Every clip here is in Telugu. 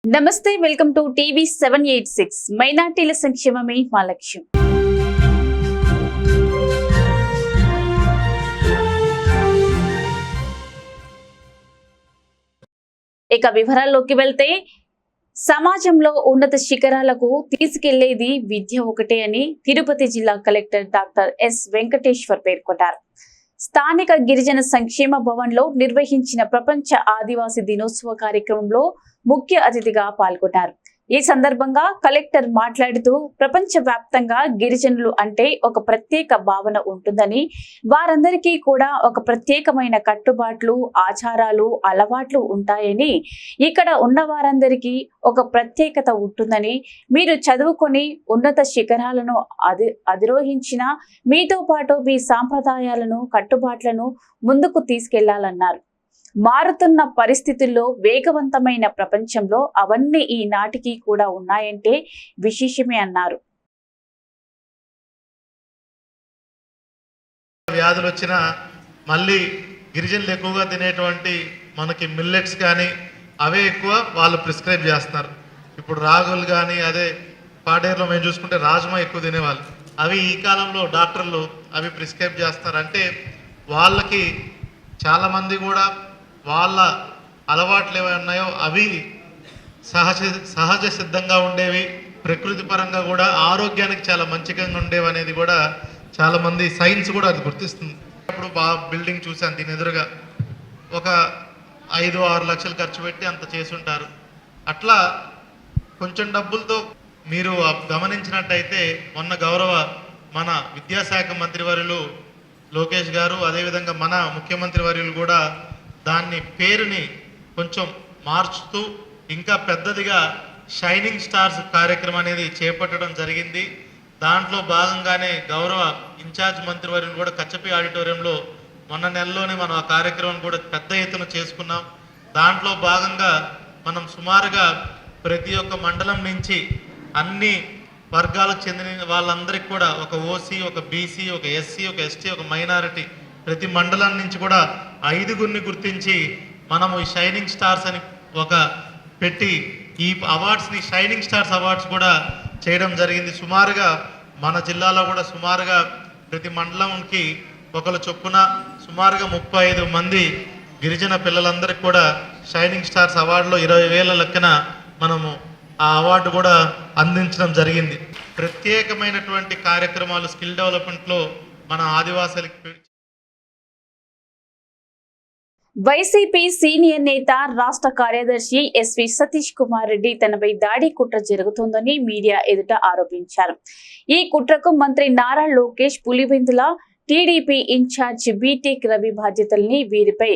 నమస్తే వెల్కమ్ టు టీవీ 786 మైనార్టీల సంక్షేమమే మా లక్ష్యం. ఇక వివరాల్లోకి వెళ్తే సమాజంలో ఉన్నత శిఖరాలకు తీసుకెళ్లేది విద్య ఒకటే అని తిరుపతి జిల్లా కలెక్టర్ డాక్టర్ ఎస్ వెంకటేశ్వర్ పేర్కొన్నారు. స్థానిక గిరిజన సంక్షేమ భవన్లో నిర్వహించిన ప్రపంచ ఆదివాసీ దినోత్సవ కార్యక్రమంలో ముఖ్య అతిథిగా పాల్గొన్నారు. ఈ సందర్భంగా కలెక్టర్ మాట్లాడుతూ ప్రపంచవ్యాప్తంగా గిరిజనులు అంటే ఒక ప్రత్యేక భావన ఉంటుందని, వారందరికీ కూడా ఒక ప్రత్యేకమైన కట్టుబాట్లు, ఆచారాలు, అలవాట్లు ఉంటాయని, ఇక్కడ ఉన్న వారందరికీ ఒక ప్రత్యేకత ఉంటుందని, మీరు చదువుకొని ఉన్నత శిఖరాలను అధిరోహించిన మీతో పాటు మీ సాంప్రదాయాలను, కట్టుబాట్లను ముందుకు తీసుకెళ్లాలన్నారు. మారుతున్న పరిస్థితుల్లో వేగవంతమైన ప్రపంచంలో అవన్నీ ఈనాటికి కూడా ఉన్నాయంటే విశేషమే అన్నారు. వ్యాధులు వచ్చినా మళ్ళీ గిరిజనులు ఎక్కువగా తినేటువంటి మనకి మిల్లెట్స్ కానీ అవే ఎక్కువ వాళ్ళు ప్రిస్క్రైబ్ చేస్తున్నారు. ఇప్పుడు రాగులు కానీ అదే పాడేరులో మేము చూసుకుంటే రాజ్మా ఎక్కువ తినేవాళ్ళు, అవి ఈ కాలంలో డాక్టర్లు అవి ప్రిస్క్రైబ్ చేస్తున్నారు. అంటే వాళ్ళకి చాలామంది కూడా వాళ్ళ అలవాట్లు ఏవై ఉన్నాయో అవి సహజ సిద్ధంగా ఉండేవి, ప్రకృతి పరంగా కూడా ఆరోగ్యానికి చాలా మంచిగా ఉండేవి అనేది కూడా చాలామంది సైన్స్ కూడా అది గుర్తిస్తుంది. ఇప్పుడు బిల్డింగ్ చూశాను, దీని ఎదురుగా ఒక 5-6 లక్షలు ఖర్చు పెట్టి అంత చేసుంటారు. అట్లా కొంచెం డబ్బులతో మీరు గమనించినట్టయితే మొన్న గౌరవ మన విద్యాశాఖ మంత్రివర్యులు లోకేష్ గారు, అదేవిధంగా మన ముఖ్యమంత్రి వర్యులు కూడా దాన్ని పేరుని కొంచెం మార్చుతూ ఇంకా పెద్దదిగా షైనింగ్ స్టార్స్ కార్యక్రమం అనేది చేపట్టడం జరిగింది. దాంట్లో భాగంగానే గౌరవ ఇన్ఛార్జ్ మంత్రివర్యులు కూడా కచ్చపి ఆడిటోరియంలో మొన్న నెలలోనే మనం ఆ కార్యక్రమం కూడా పెద్ద ఎత్తున చేసుకున్నాం. దాంట్లో భాగంగా మనం సుమారుగా ప్రతి ఒక్క మండలం నుంచి అన్ని వర్గాలకు చెందిన వాళ్ళందరికీ కూడా ఒక ఓసీ, ఒక బీసీ, ఒక ఎస్సీ, ఒక ఎస్టీ, ఒక మైనారిటీ ప్రతి మండలం నుంచి కూడా 5గురిని గుర్తించి మనము ఈ షైనింగ్ స్టార్స్ అని ఒక పెట్టి ఈ అవార్డ్స్ని షైనింగ్ స్టార్స్ అవార్డ్స్ కూడా చేయడం జరిగింది. సుమారుగా మన జిల్లాలో కూడా సుమారుగా ప్రతి మండలంకి ఒకరు చొప్పున సుమారుగా 35 మంది గిరిజన పిల్లలందరికీ కూడా షైనింగ్ స్టార్స్ అవార్డులో 20,000 లెక్కన మనము ఆ అవార్డు కూడా అందించడం జరిగింది. ప్రత్యేకమైనటువంటి కార్యక్రమాలు స్కిల్ డెవలప్మెంట్లో మన ఆదివాసులకి. వైసీపీ సీనియర్ నేత రాష్ట్ర కార్యదర్శి ఎస్వి సతీష్ కుమార్ రెడ్డి తనపై దాడి కుట్ర జరుగుతోందని మీడియా ఎదుట ఆరోపించారు. ఈ కుట్రకు మంత్రి Nara Lokesh Pulivendula TDP incharge BTech Ravi బాధ్యతల్ని వీరిపై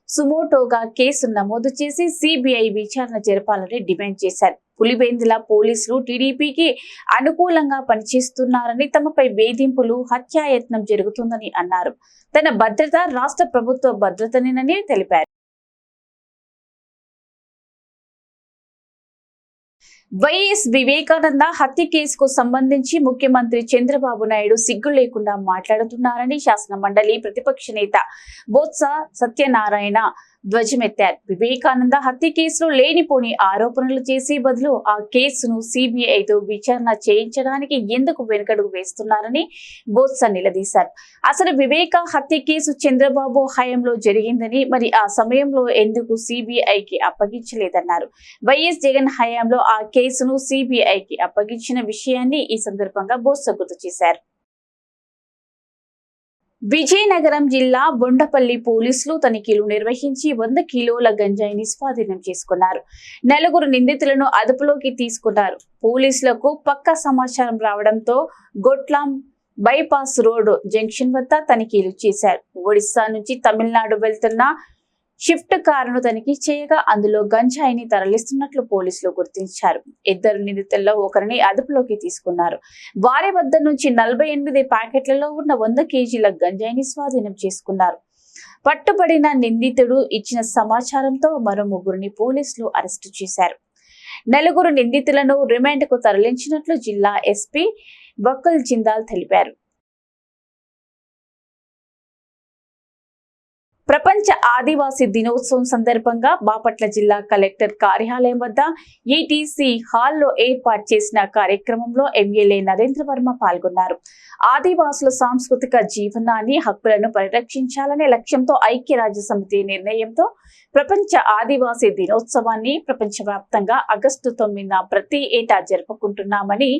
సుమోటోగా కేసు నమోదు చేసి సిబిఐ విచారణ జరపాలని డిమాండ్ చేశారు. పులివెందుల పోలీసులు టీడీపీకి అనుకూలంగా పనిచేస్తున్నారని, తమపై వేధింపులు, హత్యాయత్నం జరుగుతుందని అన్నారు. తన భద్రత రాష్ట్ర ప్రభుత్వ భద్రతనేనని తెలిపారు. వైఎస్ వివేకానంద హత్య కేసుకు సంబంధించి ముఖ్యమంత్రి చంద్రబాబు నాయుడు సిగ్గు లేకుండా మాట్లాడుతున్నారని శాసన మండలి ప్రతిపక్ష నేత బొత్స సత్యనారాయణ ధ్వజమెత్తారు. వివేకానంద హత్య కేసులో లేనిపోని ఆరోపణలు చేసే బదులు ఆ కేసును సిబిఐతో విచారణ చేయించడానికి ఎందుకు వెనుకడుగు వేస్తున్నారని బొత్స నిలదీశారు. అసలు వివేక హత్య కేసు చంద్రబాబు హయాంలో జరిగిందని, మరి ఆ సమయంలో ఎందుకు సిబిఐకి అప్పగించలేదన్నారు. వైఎస్ జగన్ హయాంలో ఆ కేసును సిబిఐకి అప్పగించిన విషయాన్ని ఈ సందర్భంగా బొత్స గుర్తు చేశారు. విజయనగరం జిల్లా బొండపల్లి పోలీసులు తనిఖీలు నిర్వహించి 100 కిలోల గంజాయిని స్వాధీనం చేసుకున్నారు. 4 నిందితులను అదుపులోకి తీసుకున్నారు. పోలీసులకు పక్కా సమాచారం రావడంతో గొట్లాం బైపాస్ రోడ్ జంక్షన్ వద్ద తనిఖీలు చేశారు. ఒడిశా నుంచి తమిళనాడు వెళ్తున్న షిఫ్ట్ కారును తనిఖీ చేయగా అందులో గంజాయిని తరలిస్తున్నట్లు పోలీసులు గుర్తించారు. 2 నిందితుల్లో ఒకరిని అదుపులోకి తీసుకున్నారు. వారి వద్ద నుంచి 48 ప్యాకెట్లలో ఉన్న 100 కేజీల గంజాయిని స్వాధీనం చేసుకున్నారు. పట్టుబడిన నిందితుడు ఇచ్చిన సమాచారంతో మరో 3 పోలీసులు అరెస్టు చేశారు. 4 నిందితులను రిమాండ్ కు తరలించినట్లు జిల్లా ఎస్పీ బకుల్ జిందాల్ తెలిపారు. ప్రపంచ ఆదివాసీ దినోత్సవం సందర్భంగా బాపట్ల జిల్లా కలెక్టర్ కార్యాలయం వద్ద ఈటీసీ హాల్లో ఏర్పాటు చేసిన కార్యక్రమంలో ఎమ్మెల్యే నరేంద్ర వర్మ పాల్గొన్నారు. ఆదివాసుల సాంస్కృతిక జీవనాన్ని హక్కులను పరిరక్షించాలనే లక్ష్యంతో ఐక్యరాజ్య సమితి నిర్ణయంతో ప్రపంచ ఆదివాసీ దినోత్సవాన్ని ప్రపంచవ్యాప్తంగా ఆగస్టు 9న ప్రతి ఏటా జరుపుకుంటున్నామని,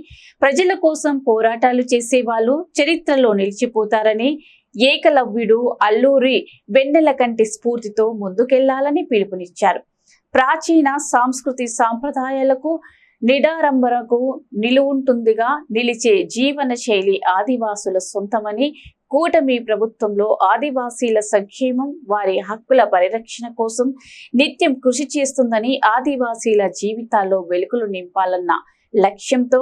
ప్రజల కోసం పోరాటాలు చేసే వాళ్ళు చరిత్రలో నిలిచిపోతారని, ఏకలవ్యుడు అల్లూరి వెన్నెలకంటి స్ఫూర్తితో ముందుకెళ్లాలని పిలుపునిచ్చారు. ప్రాచీన సంస్కృతి సాంప్రదాయాలకు నిడారంభరకు నిలువుంటుందిగా నిలిచే జీవన శైలి ఆదివాసుల సొంతమని, కూటమి ప్రభుత్వంలో ఆదివాసీల సంక్షేమం, వారి హక్కుల పరిరక్షణ కోసం నిత్యం కృషి చేస్తుందని, ఆదివాసీల జీవితాల్లో వెలుగులు నింపాలన్న లక్ష్యంతో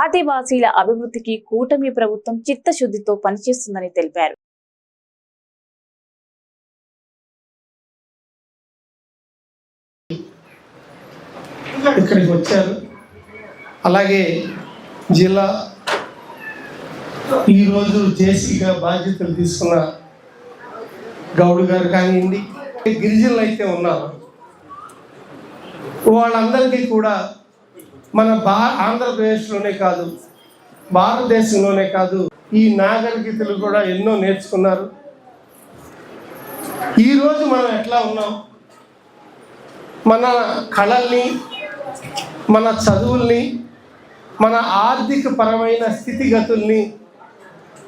ఆదివాసీల అభివృద్ధికి కూటమి ప్రభుత్వం చిత్తశుద్ధితో పనిచేస్తుందని తెలిపారు. ఇక్కడికి వచ్చారు. అలాగే జిల్లా ఈరోజు జేసీగా బాధ్యతలు తీసుకున్న గౌడ్ గారు కానివ్వండి, గిరిజనులు అయితే ఉన్నారు, వాళ్ళందరికీ కూడా మన ఆంధ్రప్రదేశ్లోనే కాదు, భారతదేశంలోనే కాదు, ఈ నాగరికతలు కూడా ఎన్నో నేర్చుకున్నారు. ఈరోజు మనం ఎట్లా ఉన్నాం, మన కళల్ని, మన చదువుల్ని, మన ఆర్థిక పరమైన స్థితిగతుల్ని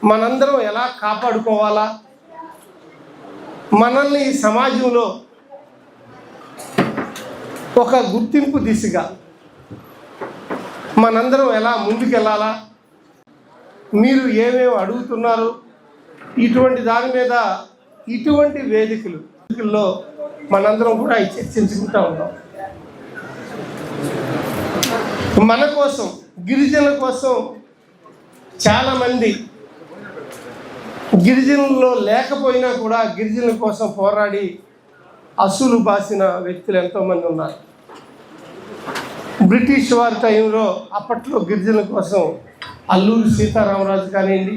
మనందరం ఎలా కాపాడుకోవాలా, మనల్ని సమాజంలో ఒక గుర్తింపు దిశగా మనందరం ఎలా ముందుకెళ్ళాలా, మీరు అడుగుతున్నారు, ఇటువంటి దాని మీద ఇటువంటి వేదికల్లో మనందరం కూడా చర్చించుకుంటూ ఉంటాం. మన కోసం, గిరిజనుల కోసం చాలామంది గిరిజనుల్లో లేకపోయినా కూడా గిరిజనుల కోసం పోరాడి అసూలు బాసిన వ్యక్తులు ఎంతోమంది ఉన్నారు. బ్రిటిష్ వారి టైంలో అప్పట్లో గిరిజనుల కోసం అల్లూరి సీతారామరాజు కానివ్వండి,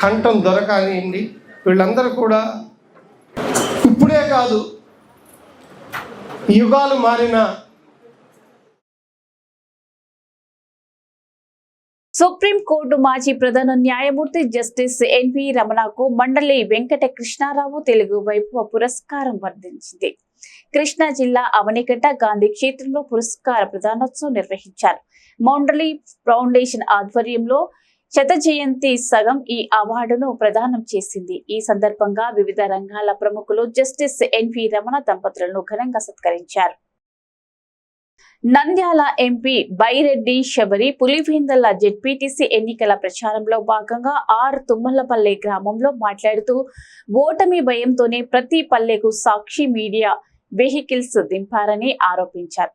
కంఠం దొర కానివ్వండి, వీళ్ళందరూ కూడా ఇప్పుడే కాదు, యుగాలు మారిన సుప్రీంకోర్టు మాజీ ప్రధాన న్యాయమూర్తి జస్టిస్ ఎన్వి రమణకు మండలి వెంకట కృష్ణారావు తెలుగు వైభవ పురస్కారం వర్ధించింది. కృష్ణా జిల్లా అవనిగడ్డ గాంధీ క్షేత్రంలో పురస్కార ప్రదానోత్సవం నిర్వహించారు. మండలి ఫౌండేషన్ ఆధ్వర్యంలో శత జయంతి సగం ఈ అవార్డును ప్రదానం చేసింది. ఈ సందర్భంగా వివిధ రంగాల ప్రముఖులు జస్టిస్ ఎన్వి రమణ దంపతులను ఘనంగా సత్కరించారు. నంద్యాల ఎంపీ బైరెడ్డి శబరి పులివెందుల జెడ్పీటీసీ ఎన్నికల ప్రచారంలో భాగంగా తుమ్మలపల్లె గ్రామంలో మాట్లాడుతూ, ఓటమి భయంతోనే ప్రతి పల్లెకు సాక్షి మీడియా వెహికల్స్ దింపారని ఆరోపించారు.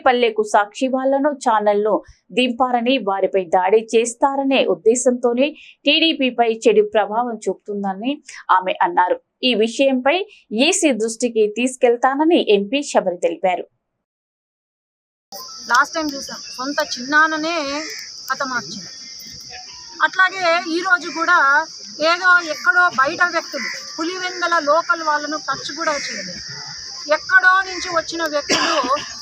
పల్లెకు సాక్షి వాళ్లను ఛానల్ను దింపారని, వారిపై దాడి చేస్తారనే ఉద్దేశంతోనే టీడీపీపై చెడు ప్రభావం చూపుతుందని ఆమె అన్నారు. ఈ విషయంపై ఈసీ దృష్టికి తీసుకెళ్తానని ఎంపీ శబరి తెలిపారు. లాస్ట్ టైం చూసాం, సొంత చిన్నాననే హతమార్చింది. అట్లాగే ఈరోజు కూడా ఎక్కడో బయట వ్యక్తులు, పులివెందుల లోకల్ వాళ్ళను టచ్ కూడా చేయలేదు. ఎక్కడో నుంచి వచ్చిన వ్యక్తులు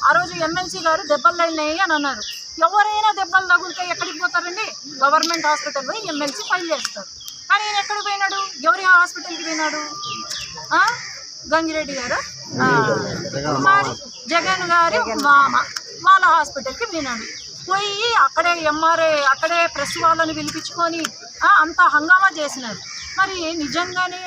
ఆ రోజు ఎమ్మెల్సీ గారు దెబ్బలు తగిలినాయి అని అన్నారు. ఎవరైనా దెబ్బలు తగిలితే ఎక్కడికి పోతారండి? గవర్నమెంట్ హాస్పిటల్ పోయి ఎమ్మెల్సీ ఫైల్ చేస్తారు. కానీ ఈయన ఎక్కడికి పోయినాడు? ఎవరి హాస్పిటల్కి పోయినాడు? గంగిరెడ్డి గారు, జగన్ గారి మామ వాళ్ళ హాస్పిటల్కి పోయినాడు. పోయి అక్కడే ఎంఆర్ఐ, అక్కడే ప్రెస్ వాళ్ళని పిలిపించుకొని అంత హంగామా చేసినారు. మరి నిజంగానే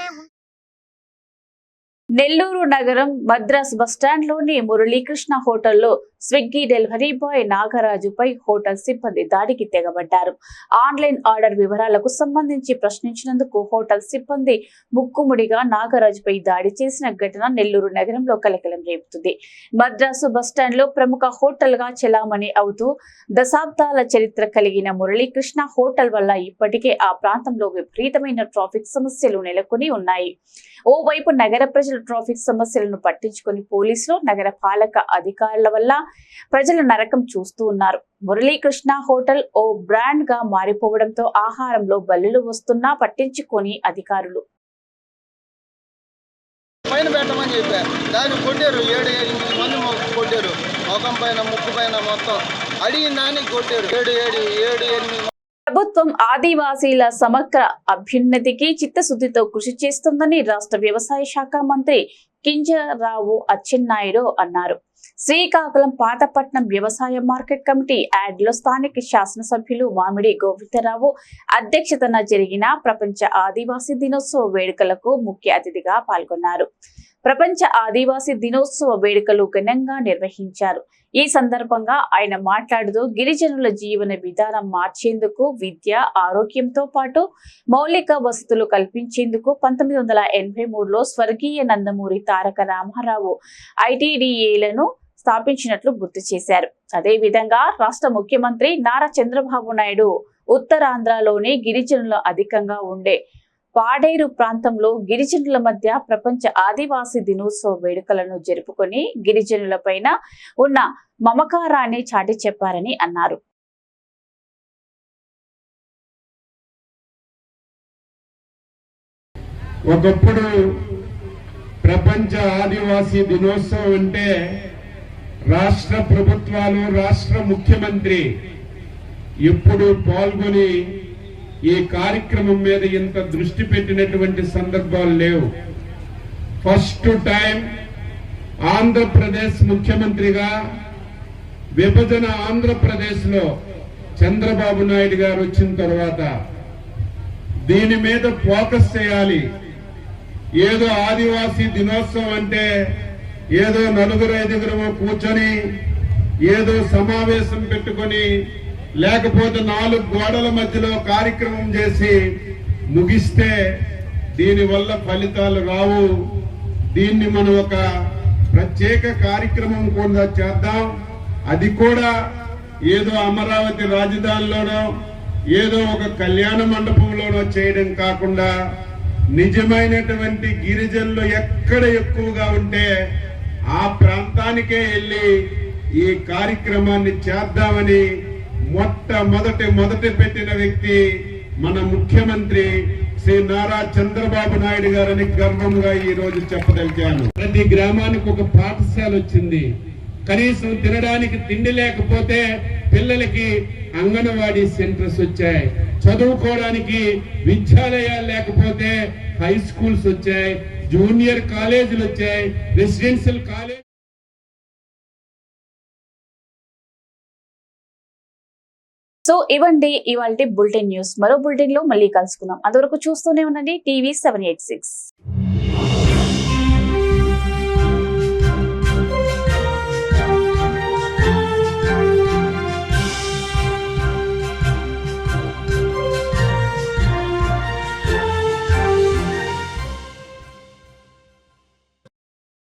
నెల్లూరు నగరం మద్రాస్ బస్టాండ్ లోని మురళీకృష్ణ హోటల్లో స్విగ్గీ డెలివరీ బాయ్ నాగరాజుపై హోటల్ సిబ్బంది దాడికి తెగబడ్డారు. ఆన్లైన్ ఆర్డర్ వివరాలకు సంబంధించి ప్రశ్నించినందుకు హోటల్ సిబ్బంది ముక్కుముడిగా నాగరాజుపై దాడి చేసిన ఘటన నెల్లూరు నగరంలో కలకలం రేపుతుంది. మద్రాసు బస్టాండ్ లో ప్రముఖ హోటల్ గా చెలామణి అవుతూ దశాబ్దాల చరిత్ర కలిగిన మురళీకృష్ణ హోటల్ వల్ల ఇప్పటికే ఆ ప్రాంతంలో విపరీతమైన ట్రాఫిక్ సమస్యలు నెలకొని ఉన్నాయి. ఓవైపు నగర ప్రజలు ట్రాఫిక్ సమస్యలను పట్టించుకొని పోలీసులు, నగర పాలక అధికారుల వల్ల ప్రజల నరకం చూస్తూ ఉన్నారు. మురళీకృష్ణ హోటల్ ఓ బ్రాండ్ గా మారిపోవడంతో ఆహారంలో బల్లులు వస్తున్నా పట్టించుకొని అధికారులు పైన పెట్టమని చెప్పారు. దాన్ని కొట్టారు. 7-8 మంది కొట్టారు. ముఖం పైన, ముక్కు పైన మొత్తం అడిగిన దానికి కొట్టారు. 7-8 ప్రభుత్వం ఆదివాసీల సమగ్ర అభ్యున్నతికి చిత్తశుద్ధితో కృషి చేస్తుందని రాష్ట్ర వ్యవసాయ శాఖ మంత్రి కింజరాపు అచ్చెన్నాయుడు అన్నారు. శ్రీకాకుళం పాతపట్నం వ్యవసాయ మార్కెట్ కమిటీ యార్డ్లో స్థానిక శాసనసభ్యులు మామిడి గోవిందరావు అధ్యక్షతన జరిగిన ప్రపంచ ఆదివాసీ దినోత్సవ వేడుకలకు ముఖ్య అతిథిగా పాల్గొన్నారు. ప్రపంచ ఆదివాసీ దినోత్సవ వేడుకలు ఘనంగా నిర్వహించారు. ఈ సందర్భంగా ఆయన మాట్లాడుతూ గిరిజనుల జీవన విధానం మార్చేందుకు విద్య, ఆరోగ్యంతో పాటు మౌలిక వసతులు కల్పించేందుకు 1983లో స్వర్గీయ నందమూరి తారక రామారావు ఐటీడీఏలను స్థాపించినట్లు గుర్తు చేశారు. అదేవిధంగా రాష్ట్ర ముఖ్యమంత్రి నారా చంద్రబాబు నాయుడు ఉత్తరాంధ్రలోని గిరిజనులు అధికంగా ఉండే పాడేరు ప్రాంతంలో గిరిజనుల మధ్య ప్రపంచ ఆదివాసీ దినోత్సవ వేడుకలను జరుపుకొని గిరిజనుల పైన ఉన్న మమకారాన్ని చాటి చెప్పారని అన్నారు. ఒకప్పుడు ప్రపంచ ఆదివాసీ దినోత్సవం అంటే రాష్ట్ర ప్రభుత్వాలు, రాష్ట్ర ముఖ్యమంత్రి ఎప్పుడు పాల్గొని ఈ కార్యక్రమం మీద ఇంత దృష్టి పెట్టినటువంటి సందర్భాలు లేవు. ఫస్ట్ టైం ఆంధ్రప్రదేశ్ ముఖ్యమంత్రిగా విభజన ఆంధ్రప్రదేశ్లో చంద్రబాబు నాయుడు గారు వచ్చిన తర్వాత దీని మీద ఫోకస్ చేయాలి. ఏదో ఆదివాసీ దినోత్సవం అంటే ఏదో 4-5 కూర్చొని ఏదో సమావేశం పెట్టుకొని లేకపోతే 4 గోడల మధ్యలో కార్యక్రమం చేసి ముగిస్తే దీనివల్ల ఫలితాలు రావు. దీన్ని మనం ఒక ప్రత్యేక కార్యక్రమం కూడా చేద్దాం. అది కూడా ఏదో అమరావతి రాజధానిలోనో ఏదో ఒక కళ్యాణ మండపంలోనో చేయడం కాకుండా నిజమైనటువంటి గిరిజనులు ఎక్కడ ఎక్కువగా ఉంటే ఆ ప్రాంతానికే వెళ్ళి ఈ కార్యక్రమాన్ని చేద్దామని మొదటి పెట్టిన వ్యక్తి మన ముఖ్యమంత్రి శ్రీ నారా చంద్రబాబు నాయుడు గారని గర్వంగా ఈ రోజు చెప్పదలిచాను. ప్రతి గ్రామానికి ఒక పాఠశాల వచ్చింది. కనీసం తినడానికి తిండి లేకపోతే పిల్లలకి అంగన్వాడీ సెంటర్స్ వచ్చాయి. చదువుకోవడానికి విద్యాలయాలు లేకపోతే హై స్కూల్స్ వచ్చాయి, జూనియర్ కాలేజీలు వచ్చాయి, రెసిడెన్షియల్ కాలేజ్. సో ఇవండి ఇవాల్టి బులెటిన్ న్యూస్. మరో బులెటిన్ లో మళ్ళీ కలుసుకుందాం. అంతవరకు చూస్తూనే ఉండండి టీవీ 786.